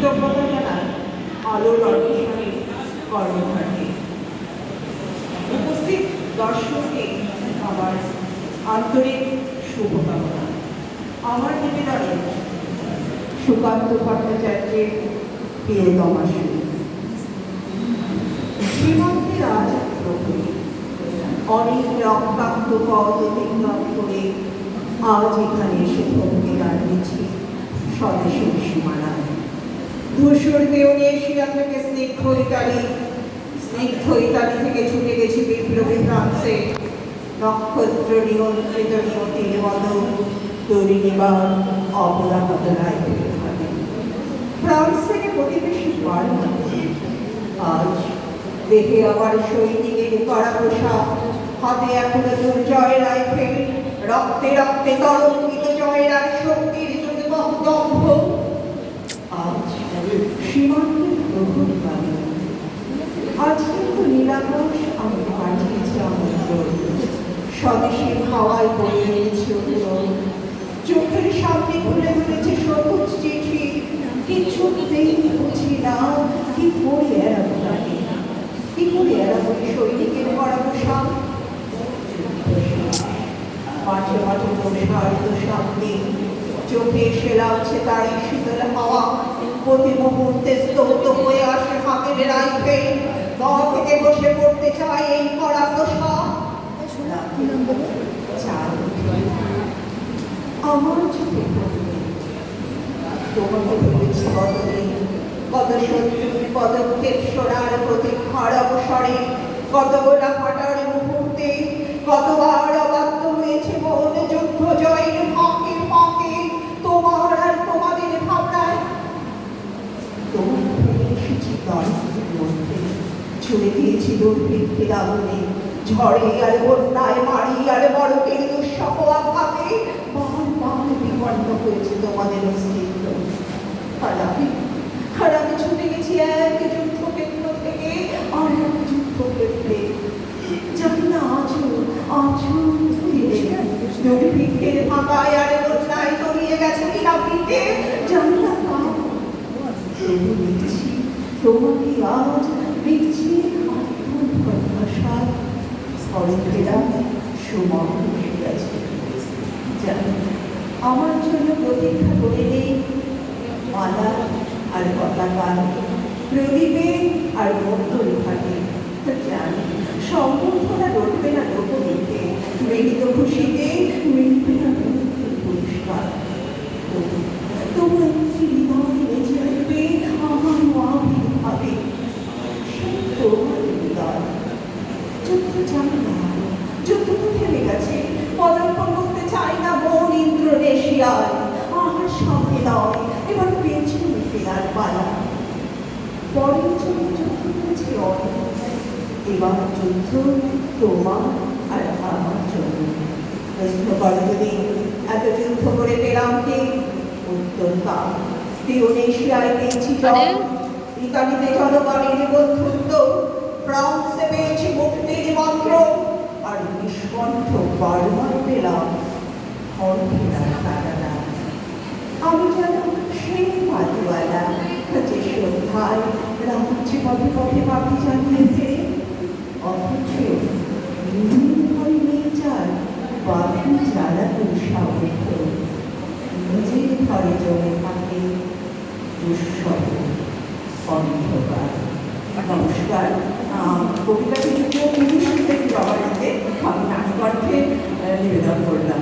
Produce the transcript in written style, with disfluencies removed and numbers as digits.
কৃতজ্ঞতা জানান আলোর অন্বেষণে কর্মধারকে। উপস্থিত দর্শককে আমার আন্তরিক শুভকামনা। আমার নিবেদনে সুকান্ত ভট্টাচার্যের প্রিয়তমা সুর। শ্রীমন্তী রাজ প্রহরী অনেক রক্তাক্ত পথ অতিক্রম করে আজ এখানে এসে ভক্তি দাঁড়িয়েছি স্বদেশের সীমানায়। ধূসর দেওয়ানি এশিয়া থেকে স্নিগ্ধ ইতালি থেকে ছুটে গেছি বিপ্লবী ফ্রান্সে, নক্ষত্র নিয়ন্ত্রিত নিয়তির মতো তৈরি নেবার অপরাধনায় ফ্রান্স থেকে প্রতিবেশী বার্মাতে আজ দেখে আমার সৈনিকের কড়া পোশাক, হাতে এখনো দুর্জয় রাইফেল, রক্তে রক্তে তরঙ্গিত জয়ের আর শক্তির যুগবহ দম্ভ। আজ সীমান্তের প্রহর বাণী, আজ কিন্তু নিরাকাশ আমি পাঠিয়েছি আমন্ত্রণ, স্বদেশের হাওয়ায় বয়ে এনেছি অনুরোধ, চোখের সামনে ঘুরে ঘুরেছে সবুজ চিঠি, কিছুতেই বুঝি না কি করে এড়াবো তাকে, কি করে এড়াবো সৈনিকের কড়া পোশাক। মাঠে মাঠে প্রসারিত সামনে চোখে এসে লাগছে তারই শীতল হাওয়া, প্রতি মুহূর্তে স্তব্ধ হয়ে আসে হাতের রাইফেল, গা থেকে বসে পড়তে চায় এই কড়া পোশাক। আমার চোখে তোমাকে ভেবেছি কতদিন, কত শত্রুর পদক্ষেপ সরার প্রতীক্ষার অবসরে, কত গোলা ফাটার মুহূর্তে, কতবার অবাধ্য হয়েছে মন যুদ্ধ জয়ের ফাঁকে ফাঁকে তোমার আর তোমাদের ভাবনায়। তোমাকে ফেলে এসেছি দর্শকের মধ্যে, ছুড়ে দিয়েছি দুর্ভিক্ষের আগুনে, ঝড়ে আর বন্যায় মারি আর বড়কের দুঃসহ আঘাতে বারবার বিপন্ন হয়েছে তোমাদের অস্তিত্ব। আর আমি ছুটে গেছি এক যুদ্ধক্ষেত্র থেকে আর এক যুদ্ধক্ষেত্রে, জানি না আজও দুর্ভিক্ষের ফাঁকায় আর বন্যায় তলিয়ে গেছে কিনা পিঠে, জানি না তা তবু লিখছি তোমাকে আজ, লিখছি আত্মপ্রত্যাশায় স্মরণেরা সুমন গেছে। জানি আমার জন্য প্রতীক্ষা করে নেই মালা আর পতাকা, প্রদীপে আর মন্ত্রী থাকে। জানি সম্বর্ধনা রটবে না লোকগীতে, মৃত খুশিতে মিলবে না পুরস্কার। তবু একটি হৃদয় বেঁচে উঠবে আমার আবির্ভাবে, তোমার হৃদয়। যুদ্ধ জানি না, যুদ্ধ তো থেমে গেছে, পদার্পণ করতে চাই না মন ইন্দ্রনেশিয়ায়। আমার সামনে নয়, এবার পেছনে ফেরার পালা। পরের জন্য যুদ্ধ করেছি অনেক, এবার যুদ্ধ তোমার আর আমার জন্য। প্রশ্ন করো যদি এত যুদ্ধ করে পেলাম কে, উত্তর কাল। ইন্দোনেশিয়ায় পেয়েছি জয়, ইতালিতে জনগণের বন্ধুত্ব, ফ্রান্সে পেয়েছি মুক্তির মন্ত্র, আর নিষ্কণ্ঠ বারবার পেলাম অর্থের তারা। আমি যেন সেই মাটিওয়ালা যে সন্ধ্যায় রাজ্যে পথে পথে পাখি জানিয়েছে, অথচ নিয়ে যায় পাখি জ্বালানো সামর্থ্য, নিজের ঘরে জমে থাকে দুঃসহ অন্ধকার। নমস্কার, কবিতাটি শুনতে আমি নানি কণ্ঠে নিবেদন করলাম।